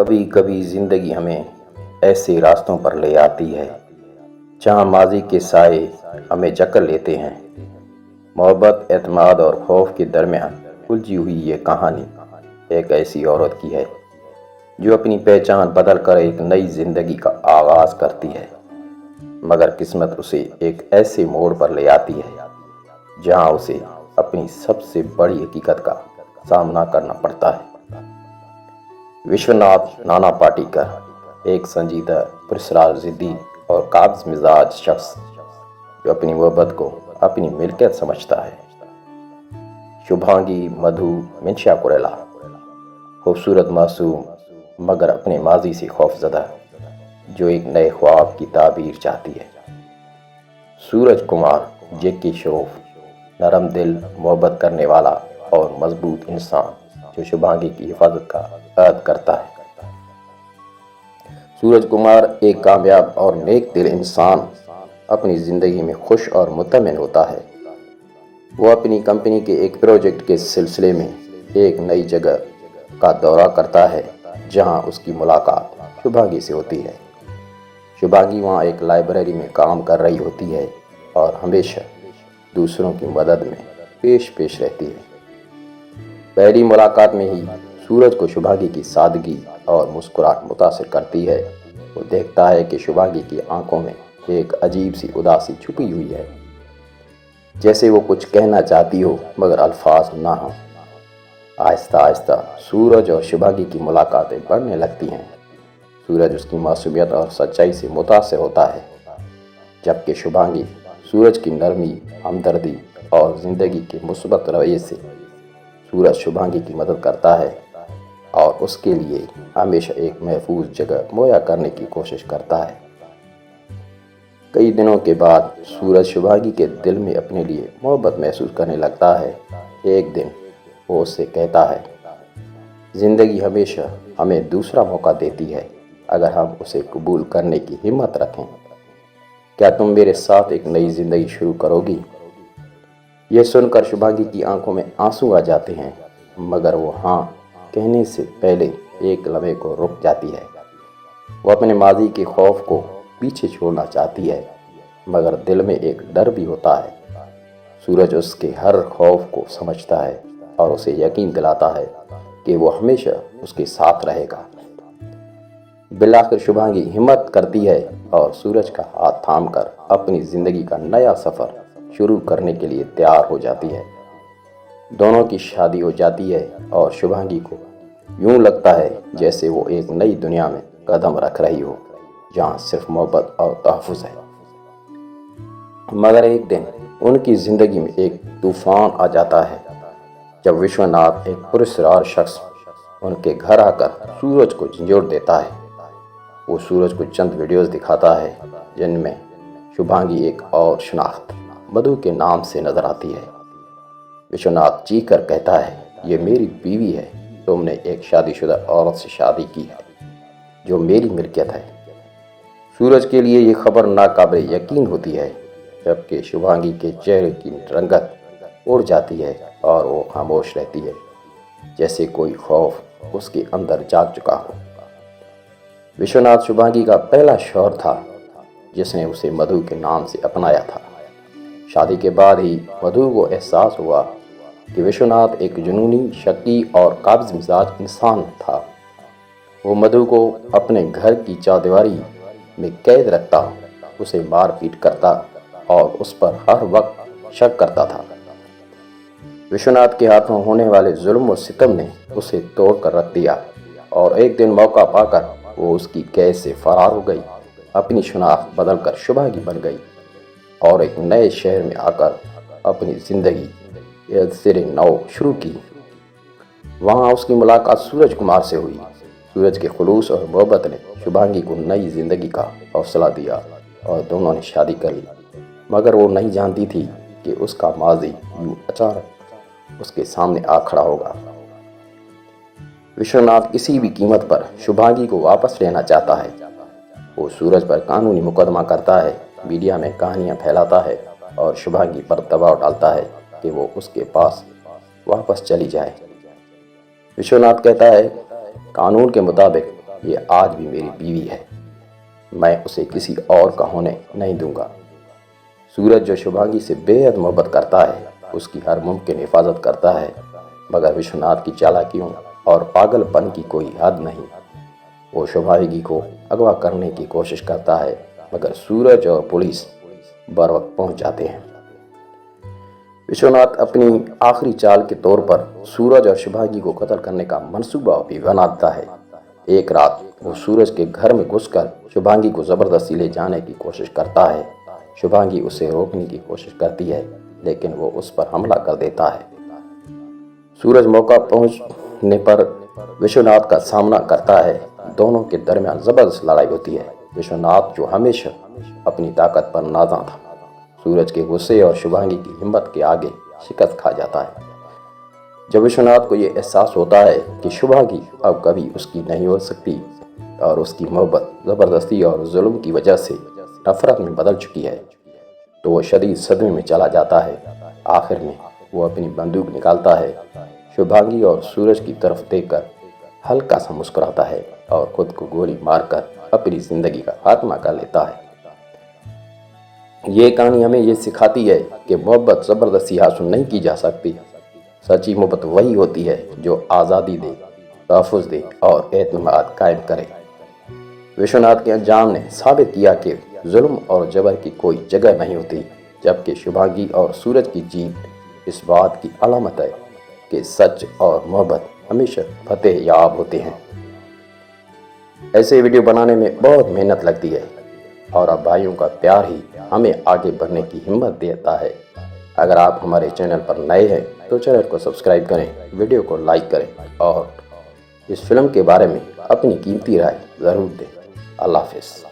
کبھی کبھی زندگی ہمیں ایسے راستوں پر لے آتی ہے جہاں ماضی کے سائے ہمیں جکڑ لیتے ہیں۔ محبت، اعتماد اور خوف کے درمیان الجھی ہوئی یہ کہانی ایک ایسی عورت کی ہے جو اپنی پہچان بدل کر ایک نئی زندگی کا آغاز کرتی ہے، مگر قسمت اسے ایک ایسے موڑ پر لے آتی ہے جہاں اسے اپنی سب سے بڑی حقیقت کا سامنا کرنا پڑتا ہے۔ وشوناتھ نانا پاٹیکر ایک سنجیدہ، پراسرار ضدی اور قابض مزاج شخص جو اپنی محبت کو اپنی ملکیت سمجھتا ہے۔ شبھانگی مدھو منشا کوریلا، خوبصورت معصوم مگر اپنے ماضی سے خوفزدہ، جو ایک نئے خواب کی تعبیر چاہتی ہے۔ سورج کمار جیکی شروف، نرم دل، محبت کرنے والا اور مضبوط انسان جو شبھانگی کی حفاظت کا عہد کرتا ہے۔ سورج کمار ایک کامیاب اور نیک دل انسان اپنی زندگی میں خوش اور مطمئن ہوتا ہے۔ وہ اپنی کمپنی کے ایک پروجیکٹ کے سلسلے میں ایک نئی جگہ کا دورہ کرتا ہے جہاں اس کی ملاقات شبھانگی سے ہوتی ہے۔ شبھانگی وہاں ایک لائبریری میں کام کر رہی ہوتی ہے اور ہمیشہ دوسروں کی مدد میں پیش رہتی ہے۔ پہلی ملاقات میں ہی سورج کو شبھانگی کی سادگی اور مسکراہٹ متاثر کرتی ہے۔ وہ دیکھتا ہے کہ شبھانگی کی آنکھوں میں ایک عجیب سی اداسی چھپی ہوئی ہے، جیسے وہ کچھ کہنا چاہتی ہو مگر الفاظ نہ ہوں۔ آہستہ آہستہ سورج اور شبھانگی کی ملاقاتیں بڑھنے لگتی ہیں۔ سورج اس کی معصومیت اور سچائی سے متاثر ہوتا ہے، جبکہ شبھانگی سورج کی نرمی، ہمدردی اور زندگی کے مثبت رویے سے سورج شبھانگی کی مدد کرتا ہے اور اس کے لیے ہمیشہ ایک محفوظ جگہ مہیا کرنے کی کوشش کرتا ہے۔ کئی دنوں کے بعد سورج شبھانگی کے دل میں اپنے لیے محبت محسوس کرنے لگتا ہے۔ ایک دن وہ اس سے کہتا ہے، زندگی ہمیشہ ہمیں دوسرا موقع دیتی ہے اگر ہم اسے قبول کرنے کی ہمت رکھیں۔ کیا تم میرے ساتھ ایک نئی زندگی شروع کرو گی؟ یہ سن کر شبھانگی کی آنکھوں میں آنسو آ جاتے ہیں، مگر وہ ہاں کہنے سے پہلے ایک لمحے کو رک جاتی ہے۔ وہ اپنے ماضی کے خوف کو پیچھے چھوڑنا چاہتی ہے، مگر دل میں ایک ڈر بھی ہوتا ہے۔ سورج اس کے ہر خوف کو سمجھتا ہے اور اسے یقین دلاتا ہے کہ وہ ہمیشہ اس کے ساتھ رہے گا۔ بالآخر شبھانگی ہمت کرتی ہے اور سورج کا ہاتھ تھام کر اپنی زندگی کا نیا سفر شروع کرنے کے لیے تیار ہو جاتی ہے۔ دونوں کی شادی ہو جاتی ہے اور شبھانگی کو یوں لگتا ہے جیسے وہ ایک نئی دنیا میں قدم رکھ رہی ہو جہاں صرف محبت اور تحفظ ہے۔ مگر ایک دن ان کی زندگی میں ایک طوفان آ جاتا ہے جب وشوناتھ ایک پراسرار شخص ان کے گھر آ کر سورج کو جھنجھوڑ دیتا ہے۔ وہ سورج کو چند ویڈیوز دکھاتا ہے جن میں شبھانگی ایک اور شناخت مدھو کے نام سے نظر آتی ہے۔ وشوناتھ چیخ کر کہتا ہے، یہ میری بیوی ہے، تم نے ایک شادی شدہ عورت سے شادی کی ہے جو میری ملکیت ہے۔ سورج کے لیے یہ خبر ناقابل یقین ہوتی ہے، جبکہ شبھانگی کے چہرے کی رنگت اڑ جاتی ہے اور وہ خاموش رہتی ہے، جیسے کوئی خوف اس کے اندر جاگ چکا ہو۔ وشوناتھ شبھانگی کا پہلا شوہر تھا جس نے اسے مدھو کے نام سے اپنایا تھا۔ شادی کے بعد ہی مدھو کو احساس ہوا کہ وشوناتھ ایک جنونی، شکی اور قابض مزاج انسان تھا۔ وہ مدھو کو اپنے گھر کی چاردیواری میں قید رکھتا، اسے مار پیٹ کرتا اور اس پر ہر وقت شک کرتا تھا۔ وشوناتھ کے ہاتھوں ہونے والے ظلم و ستم نے اسے توڑ کر رکھ دیا اور ایک دن موقع پا کر وہ اس کی قید سے فرار ہو گئی، اپنی شناخت بدل کر شبھانگی بن گئی اور ایک نئے شہر میں آ کر اپنی زندگی سر نو شروع کی۔ وہاں اس کی ملاقات سورج کمار سے ہوئی۔ سورج کے خلوص اور محبت نے شبھانگی کو نئی زندگی کا حوصلہ دیا اور دونوں نے شادی کر لی، مگر وہ نہیں جانتی تھی کہ اس کا ماضی یوں اچانک اس کے سامنے آ کھڑا ہوگا۔ وشوناتھ کسی بھی قیمت پر شبھانگی کو واپس لینا چاہتا ہے۔ وہ سورج پر قانونی مقدمہ کرتا ہے، میڈیا میں کہانیاں پھیلاتا ہے اور شبھانگی پر دباؤ ڈالتا ہے کہ وہ اس کے پاس واپس چلی جائے۔ وشوناتھ کہتا ہے، قانون کے مطابق یہ آج بھی میری بیوی ہے، میں اسے کسی اور کا ہونے نہیں دوں گا۔ سورج جو شبھانگی سے بے حد محبت کرتا ہے، اس کی ہر ممکن حفاظت کرتا ہے، مگر وشوناتھ کی چالاکیوں اور پاگل پن کی کوئی حد نہیں۔ وہ شبھانگی کو اغوا کرنے کی کوشش کرتا ہے، مگر سورج اور پولیس بر وقت پہنچ جاتے ہیں۔ وشوناتھ اپنی آخری چال کے طور پر سورج اور شبھانگی کو قتل کرنے کا منصوبہ بھی بناتا ہے۔ ایک رات وہ سورج کے گھر میں گھس کر شبھانگی کو زبردستی لے جانے کی کوشش کرتا ہے۔ شبھانگی اسے روکنے کی کوشش کرتی ہے، لیکن وہ اس پر حملہ کر دیتا ہے۔ سورج موقع پہنچنے پر وشوناتھ کا سامنا کرتا ہے۔ دونوں کے درمیان زبردست لڑائی ہوتی ہے۔ وشوناتھ جو ہمیشہ اپنی طاقت پر نازاں تھا، سورج کے غصے اور شبھانگی کی ہمت کے آگے شکست کھا جاتا ہے۔ جب وشوناتھ کو یہ احساس ہوتا ہے کہ شبھانگی اب کبھی اس کی نہیں ہو سکتی اور اس کی محبت زبردستی اور ظلم کی وجہ سے نفرت میں بدل چکی ہے، تو وہ شدید صدمے میں چلا جاتا ہے۔ آخر میں وہ اپنی بندوق نکالتا ہے، شبھانگی اور سورج کی طرف دیکھ کر ہلکا سا مسکراتا ہے اور خود کو گولی مار کر اپنی زندگی کا خاتمہ کر لیتا ہے۔ یہ کہانی ہمیں یہ سکھاتی ہے کہ محبت زبردستی حاصل نہیں کی جا سکتی۔ سچی محبت وہی ہوتی ہے جو آزادی دے، تحفظ دے اور اعتماد قائم کرے۔ وشوناتھ کے انجام نے ثابت کیا کہ ظلم اور جبر کی کوئی جگہ نہیں ہوتی، جبکہ شبھانگی اور سورج کی جیت اس بات کی علامت ہے کہ سچ اور محبت ہمیشہ فتح یاب ہوتے ہیں۔ ایسے ویڈیو بنانے میں بہت محنت لگتی ہے، اور اب بھائیوں کا پیار ہی ہمیں آگے بڑھنے کی ہمت دیتا ہے۔ اگر آپ ہمارے چینل پر نئے ہیں تو چینل کو سبسکرائب کریں، ویڈیو کو لائک کریں اور اس فلم کے بارے میں اپنی قیمتی رائے ضرور دیں۔ اللہ حافظ۔